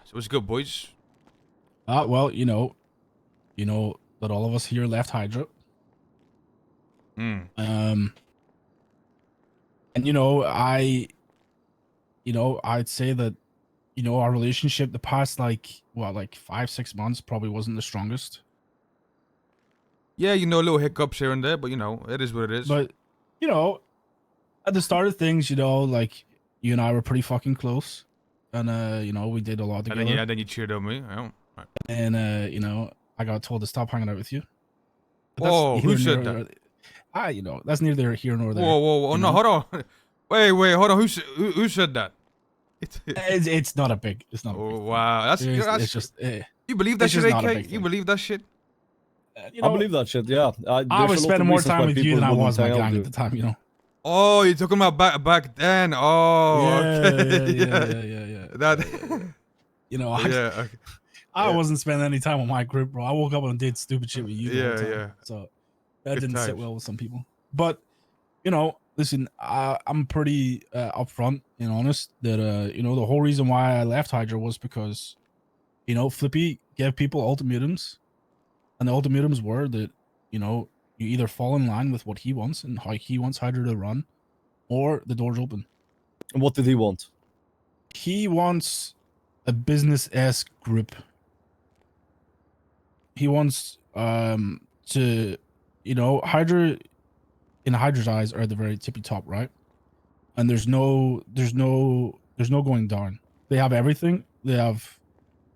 So what's good, boys? Well, you know that all of us here left Hydra. Hmm. And I'd say that, our relationship the past like 5-6 months probably wasn't the strongest. Yeah, little hiccups here and there, but it is what it is. But, you know, at the start of things, like you and I were pretty fucking close. And we did a lot together. And then you cheered on me. Right. And I got told to stop hanging out with you. But Whoa, who said that? That's neither here nor there. Whoa, no, hold on. Wait, hold on. Who said that? It's not a big. It's not. Oh wow, it's just. You believe that shit, AK? You believe that shit? I believe that shit. Yeah, I was spending more time with you than I was my gang at the time. Oh, you're talking about back then. Oh, okay. Yeah. That. Okay. I wasn't spending any time with my group, bro. I woke up and did stupid shit with you. Yeah. So that didn't sit well with some people. But listen, I'm pretty upfront and honest that the whole reason why I left Hydra was because Flippy gave people ultimatums, and the ultimatums were that you either fall in line with what he wants and how he wants Hydra to run, or the door's open. And what did he want? He wants a business-esque group. He wants to Hydra, in Hydra's eyes, are at the very tippy top, right? And there's no going down. They have everything. They have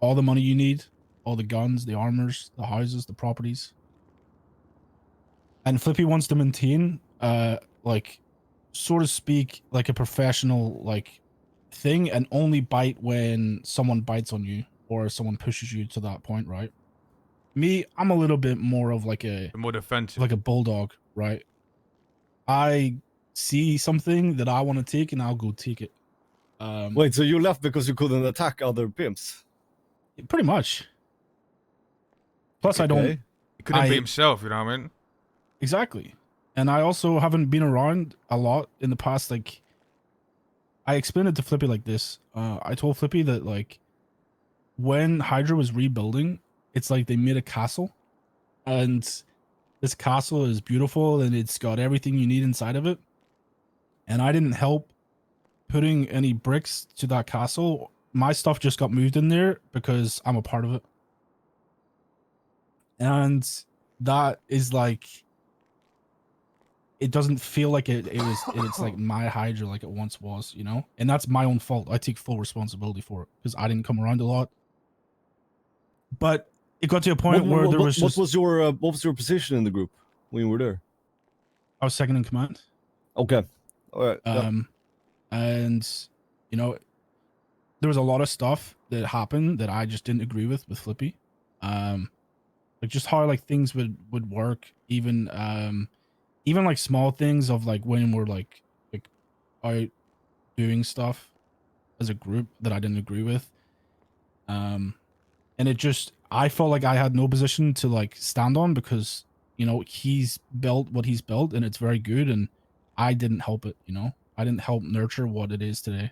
all the money you need, all the guns, the armors, the houses, the properties. And Flippy wants to maintain so to speak, like a professional thing, and only bite when someone bites on you or someone pushes you to that point, right? Me, I'm a little bit more of more defensive, like a bulldog, right? I see something that I want to take and I'll go take it. Wait, so you left because you couldn't attack other pimps? Pretty much. Plus, okay. He couldn't be himself, you know what I mean? Exactly. And I also haven't been around a lot in the past. I explained it to Flippy like this. I told Flippy that when Hydra was rebuilding, it's like they made a castle, and this castle is beautiful and it's got everything you need inside of it. And I didn't help putting any bricks to that castle. My stuff just got moved in there because I'm a part of it. And that is it doesn't feel like it's like my Hydra like it once was, and that's my own fault. I take full responsibility for it because I didn't come around a lot. But it got to a point where there was just... what was your position in the group when you were there? I was second in command. Okay. All right. And there was a lot of stuff that happened that I just didn't agree with Flippy. Just how things would work, even small things of when we're out doing stuff as a group that I didn't agree with. And I felt like I had no position to stand on because he's built what he's built and it's very good, and I didn't help it. I didn't help nurture what it is today,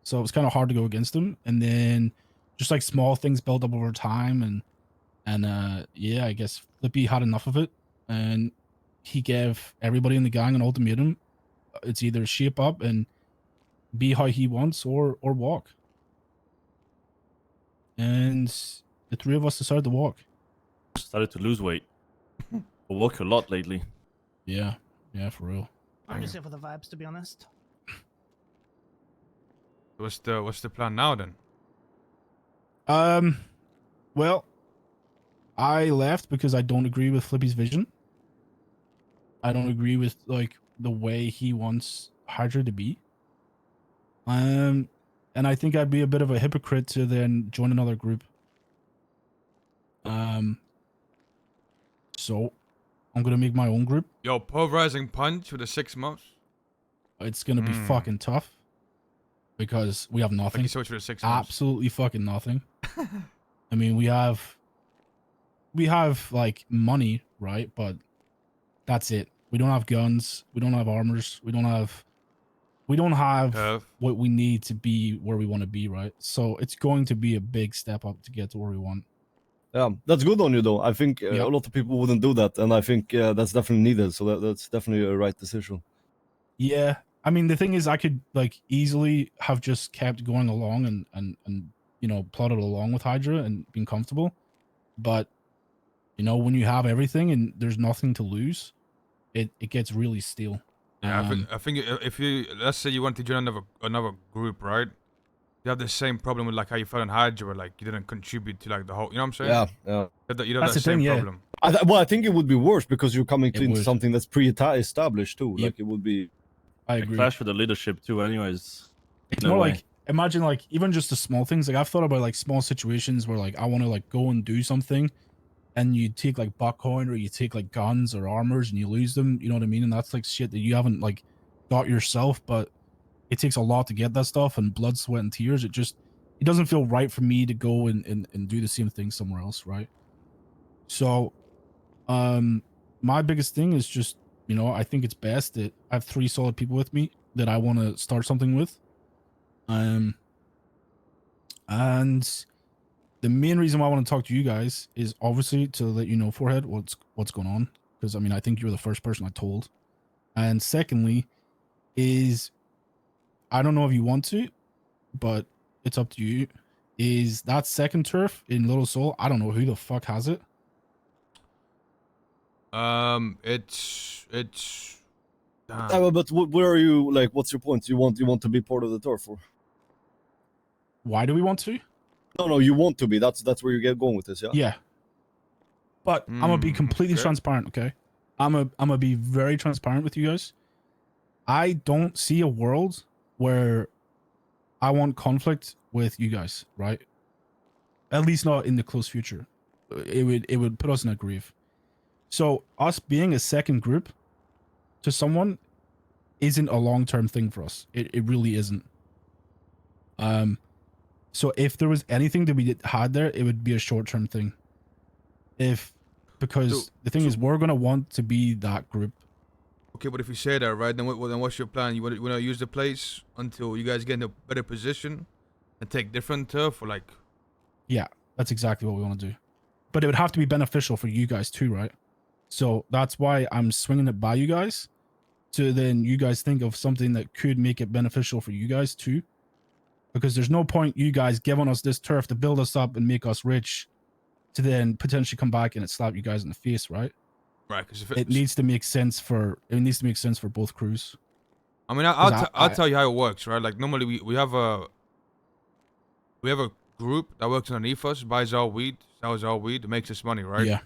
so it was kind of hard to go against him. And then just small things built up over time, and yeah, I guess Flippy had enough of it, and he gave everybody in the gang an ultimatum. It's either shape up and be how he wants or walk. And the three of us decided to walk. Started to lose weight. I walk a lot lately. Yeah, for real. I'm just here for the vibes, to be honest. What's the plan now then? Well, I left because I don't agree with Flippy's vision. I don't agree with the way he wants Hydra to be. And I think I'd be a bit of a hypocrite to then join another group. So I'm gonna make my own group. Yo, pulverizing punch with the 6 months. It's gonna be fucking tough because we have nothing. Like you switch for the 6 months. Absolutely fucking nothing. I mean, we have money, right? But that's it. We don't have guns. We don't have armors. We don't have we don't have Turf. what we need to be where we want to be, right? So it's going to be a big step up to get to where we want. Yeah, that's good on you though. I think Yep. a lot of people wouldn't do that, and I think that's definitely needed. So that's definitely a right decision. Yeah, I mean the thing is, I could like easily have just kept going along and you know plodded along with Hydra and been comfortable, but you know when you have everything and there's nothing to lose, it gets really steel. Yeah, I think if you, let's say you want to join another group, right? You have the same problem with like how you felt in Hydra, where like you didn't contribute to like the whole. You know what I'm saying? Yeah, You have That's that the thing, same yeah. problem. well, I think it would be worse because you're coming It into would. something that's pre-established too. Yep. Like it would be. I I agree. clash with the leadership too, anyways. It's No more way. like imagine like even just the small things. Like I've thought about like small situations where like I want to like go and do something, and you take like buckcoin or you take like guns or armors and you lose them. You know what I mean? And that's like shit that you haven't like got yourself, but it takes a lot to get that stuff and blood, sweat, and tears. It doesn't feel right for me to go and do the same thing somewhere else, right? So, my biggest thing is just you know I think it's best that I have 3 solid people with me that I want to start something with. And the main reason why I want to talk to you guys is obviously to let you know, Forehead, what's going on. Because I mean, I think you're the first person I told. And secondly, is I don't know if you want to, but it's up to you. Is that second turf in Little Seoul? I don't know who the fuck has it. It's. But where are you? Like, what's your point? You want to be part of the turf, or Why do we want to? no, you want to be. That's where you get going with this, yeah. Yeah. But I'm gonna be completely Okay. transparent, okay? I'm gonna be very transparent with you guys. I don't see a world where I want conflict with you guys, right? At least not in the close future. It would put us in a grief. So us being a second group to someone isn't a long-term thing for us. It really isn't. So if there was anything that we had there, it would be a short-term thing. Because the thing is, we're gonna want to be that group. Okay, but if you say that, right, then then what's your plan? You want to use the place until you guys get in a better position and take different turf, or like? Yeah, that's exactly what we want to do. But it would have to be beneficial for you guys too, right? So that's why I'm swinging it by you guys. To then you guys think of something that could make it beneficial for you guys too. Because there's no point you guys giving us this turf to build us up and make us rich, to then potentially come back and it slap you guys in the face, right? Right, because if It needs to make sense for both crews. I mean, I'll tell you how it works, right? Like normally we have a group that works underneath us, buys our weed, sells our weed, makes us money, right? Yeah.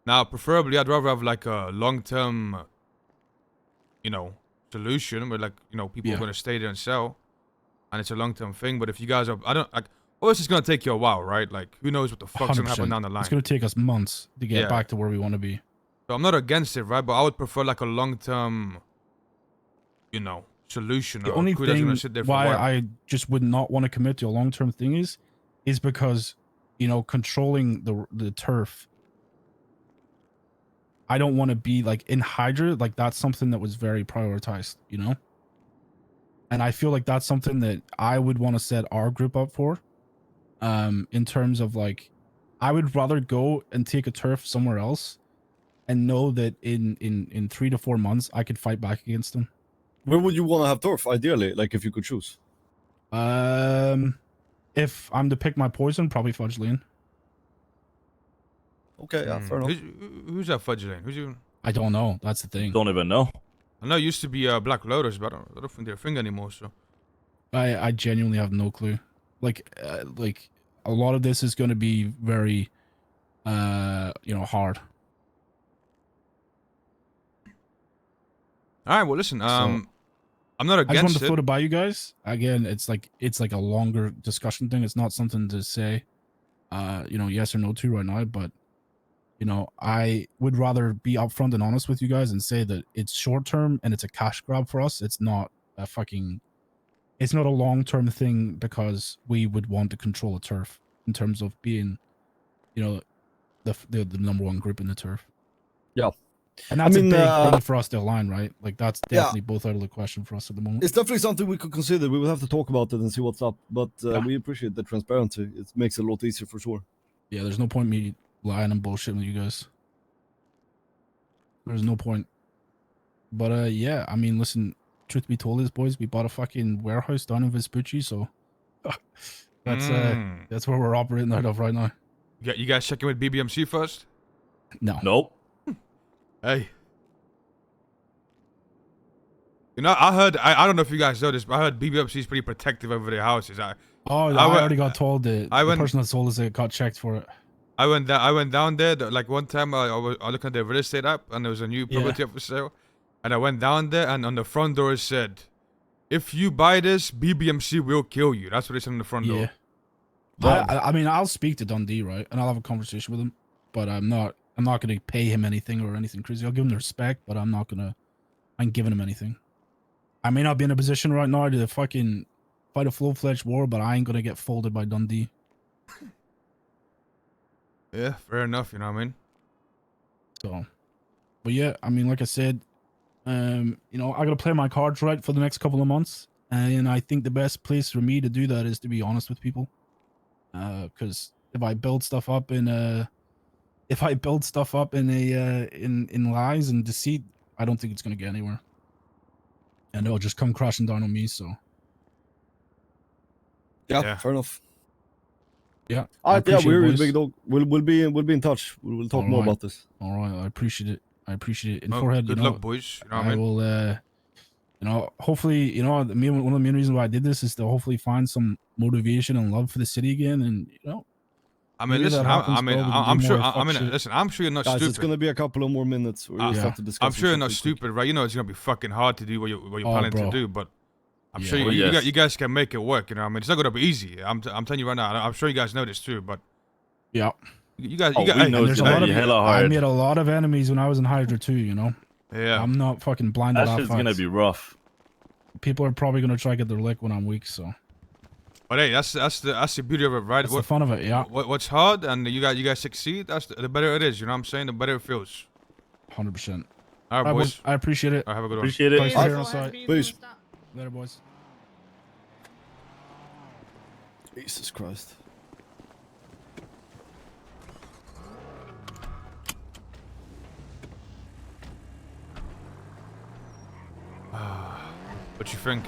Now, preferably, I'd rather have like a long-term, solution where like people are gonna stay there and sell, and it's a long-term thing. But if you guys are, I don't like. Obviously, it's gonna take you a while, right? Like, who knows what the fuck's gonna happen 100%. down the line? It's gonna take us months to get back to where we want to be. So I'm not against it, right? But I would prefer like a long-term, solution. The or only crew that's thing gonna sit there for a why while. I just would not want to commit to a long-term thing is because controlling the turf. I don't want to be like in Hydra, like that's something that was very prioritized, and I feel like that's something that I would want to set our group up for. In terms of like, I would rather go and take a turf somewhere else, and know that in 3 to 4 months I could fight back against them. Where would you want to have turf, ideally? Like, if you could choose. If I'm to pick my poison, probably Fudge Lane. Okay, yeah, fair enough. Who's that Fudge Lane? Who's you? I don't know. That's the thing. Don't even know. I know it used to be Black Lotus, but I don't think they're a thing anymore. So I genuinely have no clue. Like a lot of this is going to be very, hard. all right, well listen, I'm not I just wanted against to it. float it by you guys. Again, it's like a longer discussion thing. It's not something to say, yes or no to right now. But I would rather be upfront and honest with you guys and say that it's short term and it's a cash grab for us. It's not a long term thing because we would want to control a turf in terms of being, the number one group in the turf. Yeah. And that's I mean, a big thing for us to align, right? Like that's Yeah. definitely both out of the question for us at the moment. It's definitely something we could consider. We will have to talk about it and see what's up. But Yeah. we appreciate the transparency. It makes it a lot easier for sure. Yeah, there's no point me lying and bullshitting with you guys. There's no point. But yeah, I mean, listen, truth be told is, boys, we bought a fucking warehouse down in Vespucci, so that's where we're operating out of right now. You guys checking with BBMC first? No. Nope. Hey. You know, I heard, I don't know if you guys know this, but I heard BBMC is pretty protective over their houses. I already got told that the person that sold us it got checked for it. I went down there, like one time I was looking at the real estate app and there was a new property up for sale. And I went down there and on the front door it said, if you buy this, BBMC will kill you. That's what it said on the front door. I mean, I'll speak to Dundee, right? And I'll have a conversation with him, but I'm not going to pay him anything or anything crazy. I'll give him the respect, but I'm giving him anything. I may not be in a position right now to fucking fight a full-fledged war, but I ain't going to get folded by Dundee. Yeah, fair enough, you know what I mean? So, but yeah, I mean, like I said, you know, I got to play my cards right for the next couple of months. And I think the best place for me to do that is to be honest with people. Because if I build stuff up in lies and deceit, I don't think it's going to get anywhere. And it'll just come crashing down on me, so. Yeah. Fair enough. Yeah. Yeah, we're big dog. We'll be in touch. We'll talk more about this. All right, I appreciate it. And Forehead, good luck, boys. You know what I mean? will, you know, hopefully, you know, one of the main reasons why I did this is to hopefully find some motivation and love for the city again, and you know. I mean, listen. I'm sure you're not Guys, stupid. it's gonna be a couple of more minutes. We just have to discuss. I'm sure you're not stupid, right? You know it's gonna be fucking hard to do what you're planning to do, but I'm sure you guys can make it work. You know, what I mean, it's not gonna be easy. I'm telling you right now. I'm sure you guys know this too, but yeah, you guys. know it's gonna be hella hard. I made a lot of enemies when I was in Hydra too. You know. Yeah. I'm not fucking blinded. That shit's gonna be rough. People are probably gonna try to get their lick when I'm weak, so. But hey, that's the beauty of it, right? That's the fun of it, yeah. What's hard and you guys succeed. That's the better it is. You know what I'm saying? The better it feels. 100%. All right, boys. I appreciate it. All right, have a good one. Appreciate it. Thanks for hearing us out. Peace. Later, boys. Jesus Christ. What you think?